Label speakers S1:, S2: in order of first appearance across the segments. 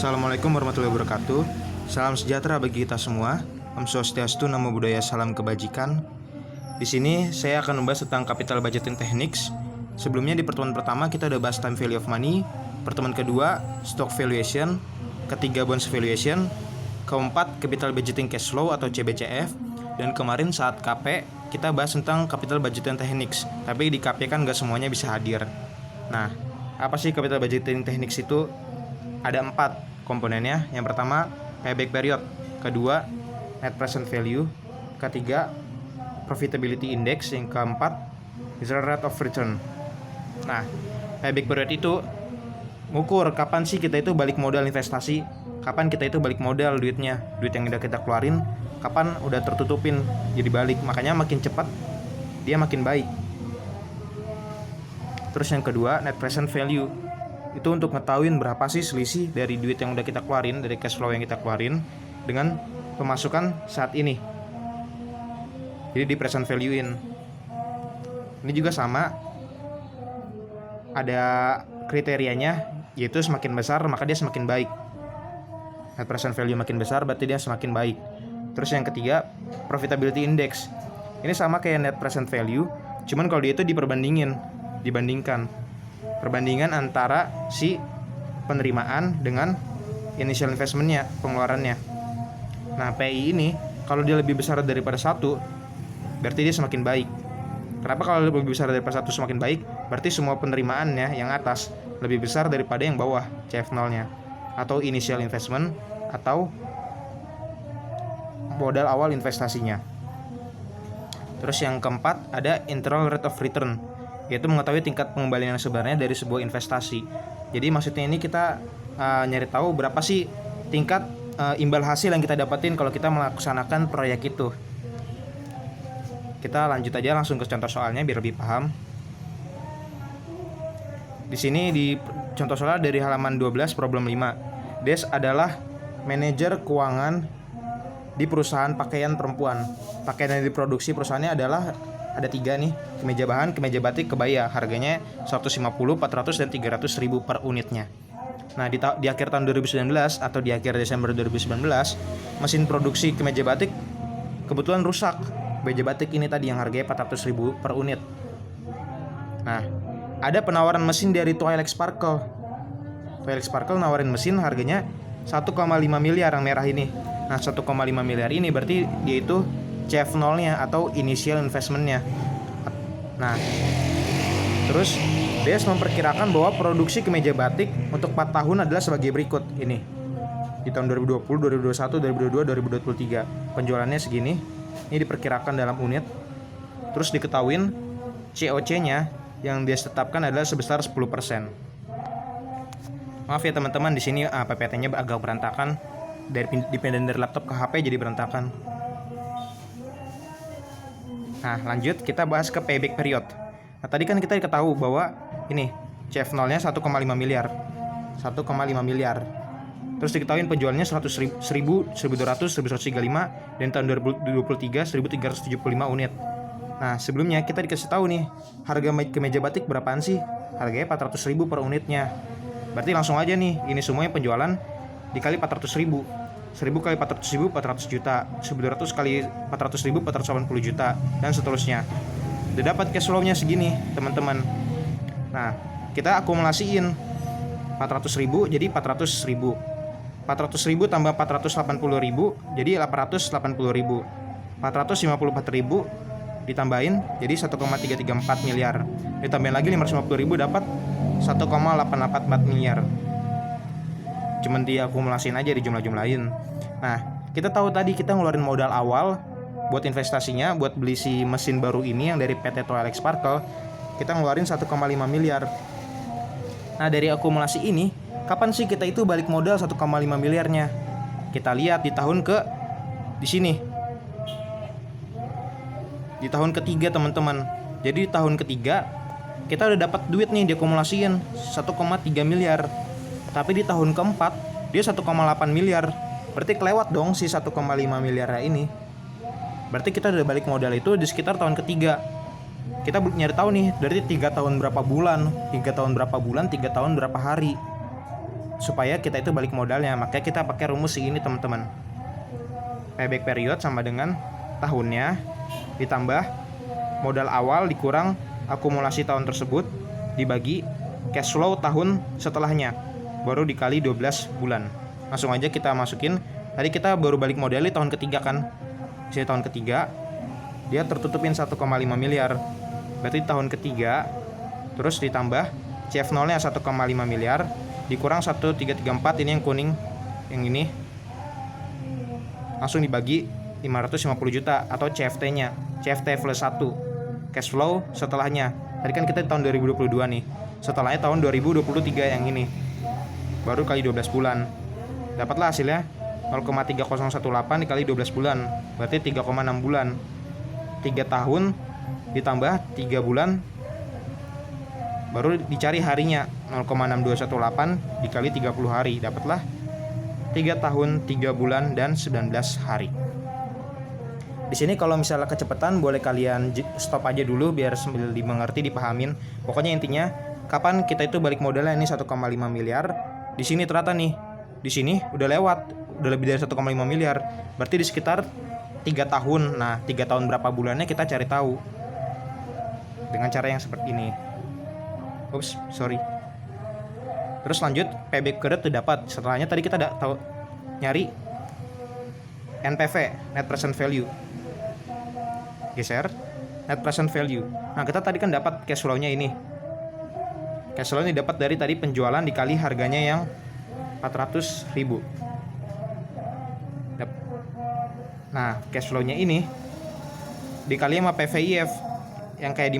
S1: Assalamualaikum warahmatullahi wabarakatuh. Salam sejahtera bagi kita semua. Om Swastiastu, Namo Buddhaya, salam kebajikan. Di sini saya akan membahas tentang capital budgeting techniques. Sebelumnya di pertemuan pertama kita udah bahas time value of money, pertemuan kedua stock valuation, ketiga bonds valuation, keempat capital budgeting cash flow atau CBCF, dan kemarin saat KP kita bahas tentang capital budgeting techniques. Tapi di KP kan gak semuanya bisa hadir. Nah, apa sih capital budgeting techniques itu? Ada 4 komponennya. Yang pertama payback period, kedua net present value, ketiga profitability index, yang keempat internal rate of return. Nah, payback period itu ngukur kapan sih kita itu balik modal investasi, kapan kita itu balik modal duit yang udah kita keluarin, kapan udah tertutupin jadi balik. Makanya makin cepat dia makin baik. Terus yang kedua net present value, itu untuk ngetahuin berapa sih selisih dari duit yang udah kita keluarin, dari cash flow yang kita keluarin dengan pemasukan saat ini. Jadi di present value-in. Ini juga sama, ada kriterianya, yaitu semakin besar maka dia semakin baik. Net present value makin besar berarti dia semakin baik. Terus yang ketiga profitability index. Ini sama kayak net present value, cuman kalau dia itu dibandingkan perbandingan antara si penerimaan dengan initial investmentnya, pengeluarannya. Nah, PI ini kalau dia lebih besar daripada 1 berarti dia semakin baik. Kenapa kalau lebih besar daripada 1 semakin baik? Berarti semua penerimaannya yang atas lebih besar daripada yang bawah, CF0-nya, atau initial investment, atau modal awal investasinya. Terus yang keempat ada internal rate of return, yaitu mengetahui tingkat pengembalian yang sebenarnya dari sebuah investasi. Jadi maksudnya ini kita nyari tahu berapa sih tingkat imbal hasil yang kita dapatin kalau kita melaksanakan proyek itu. Kita lanjut aja langsung ke contoh soalnya biar lebih paham. Di sini di contoh soal dari halaman 12 problem 5. Des adalah manajer keuangan di perusahaan pakaian perempuan. Pakaian yang diproduksi perusahaannya adalah ada 3 nih, kemeja bahan, kemeja batik, kebaya. Harganya 150, 400, dan 300 ribu per unitnya. Nah, di akhir tahun 2019 atau di akhir Desember 2019, mesin produksi kemeja batik kebetulan rusak. Kemeja batik ini tadi yang harganya 400 ribu per unit. Nah, ada penawaran mesin dari Twilight Sparkle. Twilight Sparkle nawarin mesin harganya 1,5 miliar yang merah ini. Nah, 1,5 miliar ini berarti dia itu CF0-nya atau initial investment-nya. Nah, terus Des memperkirakan bahwa produksi kemeja batik untuk 4 tahun adalah sebagai berikut ini. Di tahun 2020, 2021, 2022, 2023 penjualannya segini. Ini diperkirakan dalam unit. Terus diketahuin COC-nya yang dia tetapkan adalah sebesar 10%. Maaf ya teman-teman, di sini PPT-nya agak berantakan. Dipindahin dari laptop ke HP jadi berantakan. Nah, lanjut kita bahas ke payback period. Nah, tadi kan kita ketahui bahwa ini CF0-nya 1,5 miliar. 1,5 miliar. Terus diketahui penjualannya 100.000, 1.200, 1.135, dan tahun 2023 1.375 unit. Nah, sebelumnya kita dikasih tahu nih, harga kemeja batik berapaan sih? Harganya 400.000 per unitnya. Berarti langsung aja nih, ini semuanya penjualan dikali 400.000. 1.000 kali 400.000, 400 juta. 1.200 kali 400.000, 480 juta, dan seterusnya. Udah dapat cash flow-nya segini, teman-teman. Nah, kita akumulasiin 400.000 jadi 400.000. 400.000 tambah 480.000 jadi 880.000. 454.000 ditambahin jadi 1,334 miliar. Ditambahin lagi 550.000 dapat 1,884 miliar. Cuman diakumulasiin aja di jumlah-jumlahin. Nah, kita tahu tadi kita ngeluarin modal awal buat investasinya, buat beli si mesin baru ini yang dari PT Twilight Sparkle, kita ngeluarin 1,5 miliar. Nah, dari akumulasi ini, kapan sih kita itu balik modal 1,5 miliarnya? Kita lihat di tahun di sini. Di tahun ketiga, teman-teman. Jadi di tahun ketiga kita udah dapat duit nih diakumulasiin 1,3 miliar. Tapi di tahun keempat dia 1,8 miliar. Berarti kelewat dong si 1,5 miliar ini. Berarti kita udah balik modal itu di sekitar tahun ketiga. Kita nyari tahu nih, dari 3 tahun berapa bulan, 3 tahun berapa bulan, 3 tahun berapa hari. supaya kita itu balik modalnya. Makanya kita pakai rumus ini teman-teman. Payback period sama dengan tahunnya ditambah modal awal dikurang akumulasi tahun tersebut dibagi cash flow tahun setelahnya, baru dikali 12 bulan. Langsung aja kita masukin. Tadi kita baru balik modal di tahun ketiga kan. Di tahun ketiga dia tertutupin 1,5 miliar. Berarti tahun ketiga terus ditambah CF0 nya 1,5 miliar dikurang 1334, ini yang kuning, yang ini langsung dibagi 550 juta atau CFT nya, CFT plus 1 cash flow setelahnya. Tadi kan kita tahun 2022 nih, setelahnya tahun 2023 yang ini, baru kali 12 bulan. Dapatlah hasilnya 0,3018 dikali 12 bulan, berarti 3,6 bulan. 3 tahun ditambah 3 bulan, baru dicari harinya 0,6218 dikali 30 hari, dapatlah 3 tahun 3 bulan dan 19 hari. Di sini kalau misalnya kecepatan boleh kalian stop aja dulu biar sambil dimengerti, dipahamin. Pokoknya intinya kapan kita itu balik modalnya ini 1,5 miliar. Di sini ternyata nih, di sini udah lewat, udah lebih dari 1,5 miliar. Berarti di sekitar 3 tahun. Nah, 3 tahun berapa bulannya kita cari tahu dengan cara yang seperti ini. Oops, sorry. Terus lanjut payback period tuh dapat. Setelahnya tadi kita tahu nyari NPV, net present value. Geser net present value. Nah, kita tadi kan dapat cash flow-nya ini. Cash flow ini dapat dari tadi penjualan dikali harganya yang 400.000. Nah, cash flow-nya ini dikali sama PVIF yang kayak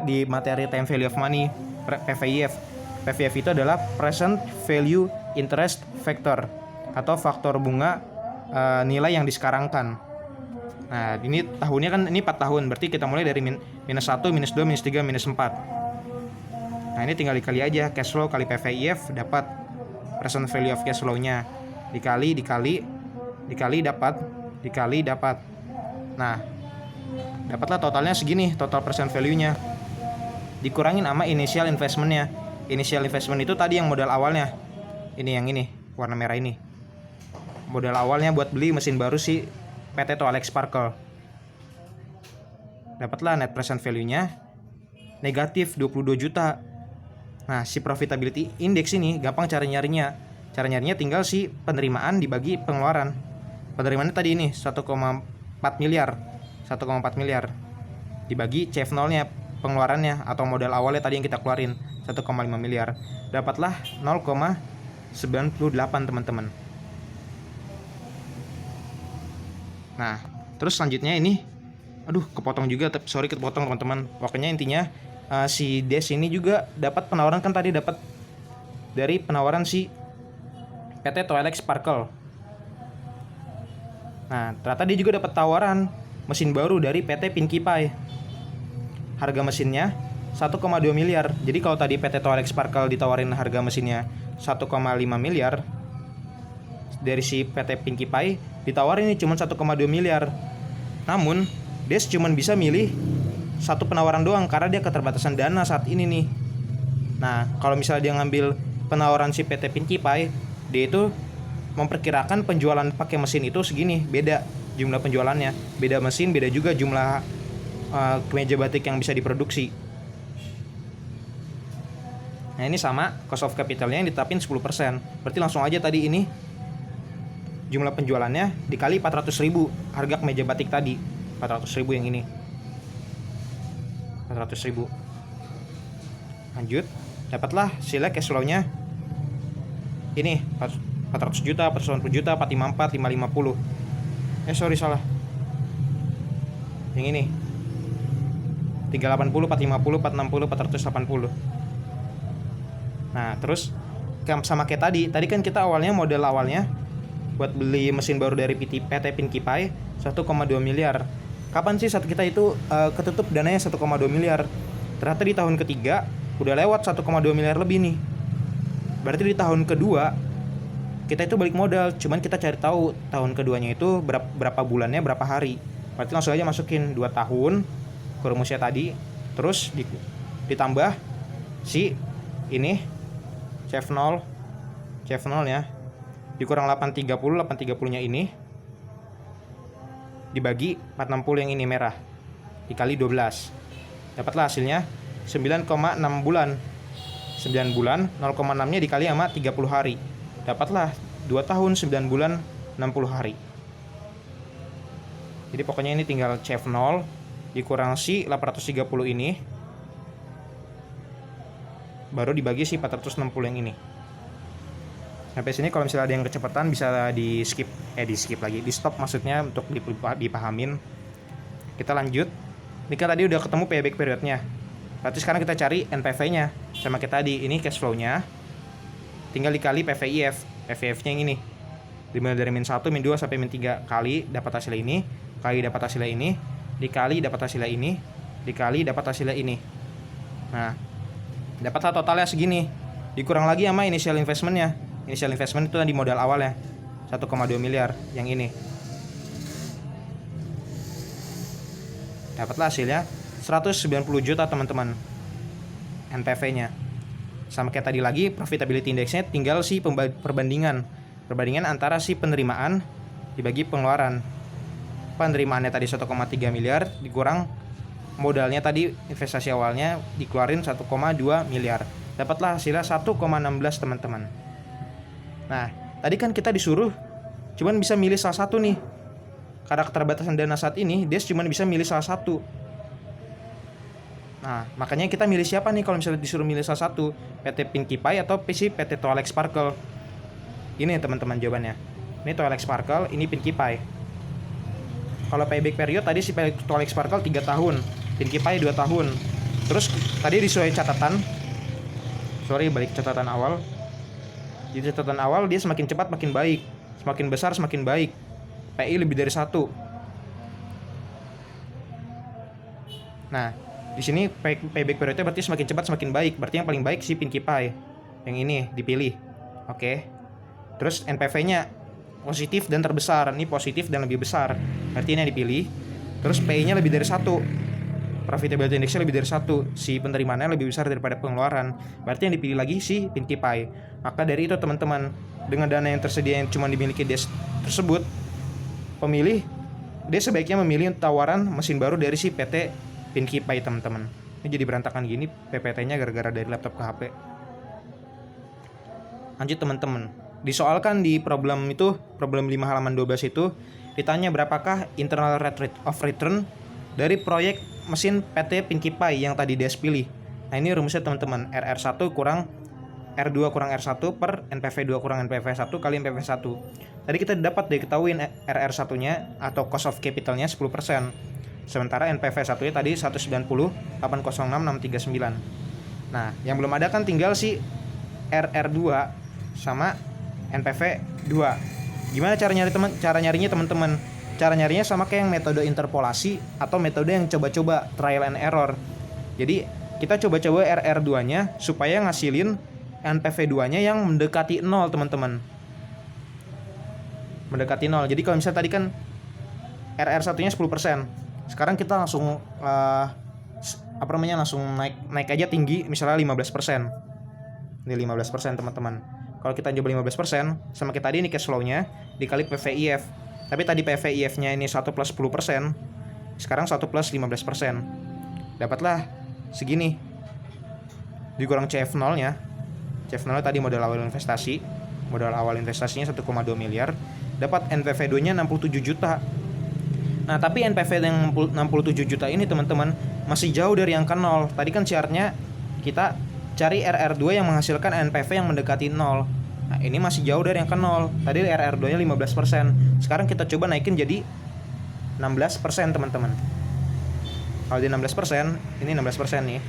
S1: di materi time value of money, PVIF. PVIF itu adalah present value interest factor atau faktor bunga nilai yang disekarangkan. Nah, ini tahunnya kan ini 4 tahun, berarti kita mulai dari minus 1, minus 2, minus 3, minus 4. Nah, ini tinggal dikali aja cash flow kali PVIF, dapat present value of cash flow-nya. Dikali dapat. Nah, dapatlah totalnya segini, total present value-nya. Dikurangin sama initial investment-nya. Initial investment itu tadi yang modal awalnya. Ini yang ini, warna merah ini. Modal awalnya buat beli mesin baru si PT Toalex Sparkle. Dapatlah net present value-nya negatif 22 juta. Nah, si profitability index ini gampang cara nyarinya. Cara nyarinya tinggal si penerimaan dibagi pengeluaran. Penerimaannya tadi ini 1,4 miliar. 1,4 miliar dibagi CF0-nya, pengeluarannya atau modal awalnya tadi yang kita keluarin 1,5 miliar. Dapatlah 0,98 teman-teman. Nah, terus selanjutnya ini kepotong juga, sorry kepotong teman-teman. Pokoknya intinya si Des ini juga dapat penawaran, kan tadi dapat dari penawaran si PT Toalex Sparkle. Nah, ternyata dia juga dapat tawaran mesin baru dari PT Pinkie Pie. Harga mesinnya 1,2 miliar. Jadi kalau tadi PT Toalex Sparkle ditawarin harga mesinnya 1,5 miliar, dari si PT Pinkie Pie ditawarin ini cuma 1,2 miliar. Namun Des cuma bisa milih satu penawaran doang karena dia keterbatasan dana saat ini nih. Nah, kalau misalnya dia ngambil penawaran si PT Pinkie Pie, dia itu memperkirakan penjualan pakai mesin itu segini, beda jumlah penjualannya, beda mesin, beda juga jumlah kemeja batik yang bisa diproduksi. Nah, ini sama cost of capitalnya yang ditetapin 10%. Berarti langsung aja tadi ini jumlah penjualannya dikali 400.000 harga kemeja batik tadi. 400.000 yang ini. 400.000. Lanjut, dapatlah sila cash flow-nya. Ini 400 juta, 490 juta, 454, 550. Sorry salah. Yang ini 380, 450, 460, 480. Nah, terus sama kayak tadi kan kita modal awalnya buat beli mesin baru dari PT Pinkie Pie 1,2 miliar. Kapan sih saat kita itu ketutup dananya 1,2 miliar? Ternyata di tahun ketiga udah lewat 1,2 miliar lebih nih. Berarti di tahun kedua kita itu balik modal, cuman kita cari tahu tahun keduanya itu berapa bulannya, berapa hari. Berarti langsung aja masukin 2 tahun ke rumusnya tadi, terus ditambah si ini CF0 CF0 nya dikurang 830 nya ini dibagi 460 yang ini merah dikali 12. Dapatlah hasilnya 9,6 bulan. 9 bulan 0,6 nya dikali sama 30 hari. Dapatlah 2 tahun 9 bulan 60 hari. Jadi pokoknya ini tinggal CF0 dikurang si 830 ini baru dibagi si 460 yang ini. Sampai sini kalau misalnya ada yang kecepatan bisa di skip lagi, di stop maksudnya untuk dipahamin. Kita lanjut. Ini kan tadi udah ketemu payback periodnya. Berarti sekarang kita cari NPV-nya. Sama kita tadi, ini cash flow-nya. Tinggal dikali PVIF. PVIF-nya yang ini. Dimulai dari min 1, min 2 sampai min 3 kali dapat hasil ini, kali dapat hasil ini, dikali dapat hasil ini, dikali dapat hasil ini. Nah, dapatlah totalnya segini. Dikurang lagi sama initial investment-nya. Initial investment itu di modal awalnya 1,2 miliar yang ini. Dapatlah hasilnya 190 juta teman-teman NPV-nya. Sama kayak tadi lagi, profitability index-nya tinggal si perbandingan antara si penerimaan dibagi pengeluaran. Penerimaannya tadi 1,3 miliar dikurang modalnya tadi investasi awalnya dikeluarin 1,2 miliar. Dapatlah hasilnya 1,16 teman-teman. Nah, tadi kan kita disuruh cuman bisa milih salah satu nih. Karena keterbatasan dana saat ini, dia cuma bisa milih salah satu. Nah, makanya kita milih siapa nih kalau misalnya disuruh milih salah satu? PT Pinkie Pie atau PT Twilight Sparkle? Ini teman-teman jawabannya. Ini Twilight Sparkle, ini Pinkie Pie. Kalau payback period tadi si Twilight Sparkle 3 tahun, Pinkie Pie 2 tahun. Terus tadi disuai catatan. Balik catatan awal. Di catatan awal dia semakin cepat makin baik, semakin besar semakin baik. PI lebih dari 1. Nah, di sini payback periodnya berarti semakin cepat semakin baik. Berarti yang paling baik si Pinkie Pie. Yang ini dipilih. Oke. Terus NPV-nya positif dan terbesar. Ini positif dan lebih besar. Berarti ini yang dipilih. Terus PI-nya lebih dari 1. Profitability index-nya lebih dari 1. Si penerimaannya lebih besar daripada pengeluaran. Berarti yang dipilih lagi si Pinkie Pie. Maka dari itu teman-teman, dengan dana yang tersedia yang cuma dimiliki des tersebut, pemilih dia sebaiknya memilih tawaran mesin baru dari si PT Pinkie Pie teman-teman. Ini jadi berantakan gini PPT-nya gara-gara dari laptop ke HP. Lanjut teman-teman. Disoalkan di problem 5 halaman 12 itu ditanya berapakah internal rate of return dari proyek mesin PT Pinkie Pie yang tadi Des pilih. Nah, ini rumusnya teman-teman, RR1 kurang R2 kurang R1 per NPV2 kurang NPV1 kali NPV1. Tadi kita dapat diketahui RR1-nya atau cost of capital-nya 10%. Sementara NPV1-nya tadi 190,806,639. Nah, yang belum ada kan tinggal si RR2 sama NPV2. Gimana cara nyarinya teman-teman? Cara nyarinya sama kayak yang metode interpolasi atau metode yang coba-coba trial and error. Jadi, kita coba-coba RR2-nya supaya ngasilin NPV2-nya yang mendekati 0, teman-teman. Mendekati 0. Jadi kalau misalnya tadi kan RR1-nya 10%. Sekarang kita langsung langsung naik aja tinggi, misalnya 15%. Ini 15%, teman-teman. Kalau kita coba 15%, sama kita tadi ini cash flow-nya dikali PVIF. Tapi tadi PVIF-nya ini 1 plus 10%, sekarang 1 plus 15%. Dapatlah segini. Dikurang CF0-nya. CF0 tadi modal awal investasinya 1,2 miliar, dapat NPV2-nya 67 juta. Nah, tapi NPV yang 67 juta ini teman-teman masih jauh dari angka 0. Tadi kan syaratnya kita cari RR2 yang menghasilkan NPV yang mendekati 0. Nah, ini masih jauh dari angka 0. Tadi RR2-nya 15%. Sekarang kita coba naikin jadi 16%, teman-teman. Kalau di 16%, ini 16% nih.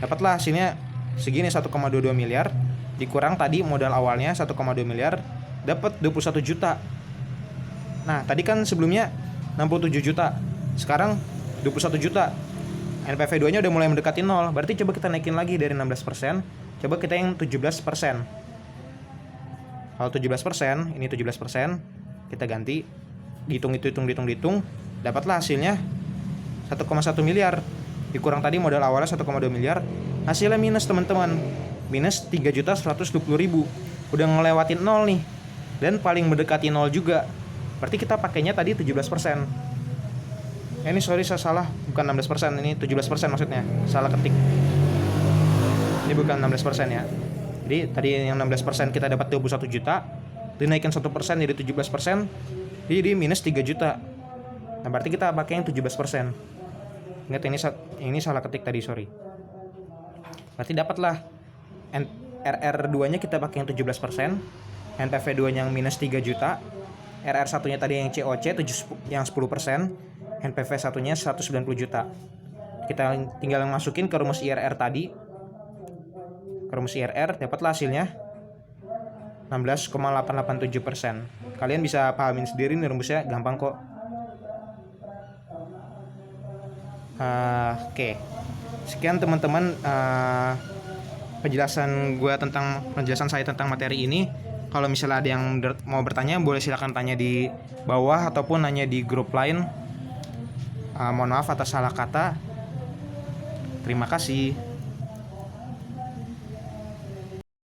S1: Dapatlah hasilnya segini 1,22 miliar dikurang tadi modal awalnya 1,2 miliar dapat 21 juta. Nah, tadi kan sebelumnya 67 juta. Sekarang 21 juta. NPV2-nya udah mulai mendekati 0. Berarti coba kita naikin lagi dari 16%. Coba kita yang 17%. Kalau 17%, ini 17%, kita ganti. Dihitung, dapatlah hasilnya 1,1 miliar. Dikurang tadi modal awalnya 1,2 miliar. Hasilnya minus, teman-teman. Minus 3.120.000. udah ngelewatin 0 nih, dan paling mendekati 0 juga. Berarti kita pakainya tadi 17%. Ini sorry saya salah, bukan 16%, ini 17% maksudnya, salah ketik. Ini bukan 16% ya. Jadi tadi yang 16% kita dapat 21 juta, dinaikkan 1% jadi 17%, jadi minus 3 juta. Nah berarti kita pakai yang 17%. Ingat ini salah ketik tadi, sorry. Berarti dapatlah RR2 nya kita pakai yang 17%, NPV 2 nya yang minus 3 juta, RR1 nya tadi yang COC yang 10%, NPV 1 nya 190 juta. Kita tinggal masukin ke rumus IRR tadi. Ke rumus IRR dapatlah hasilnya 16,887%. Kalian bisa pahamin sendiri nih rumusnya, gampang kok. Oke. Sekian teman-teman penjelasan saya tentang materi ini. Kalau misalnya ada yang mau bertanya, boleh silakan tanya di bawah ataupun nanya di grup lain. Mohon maaf atas salah kata. Terima kasih.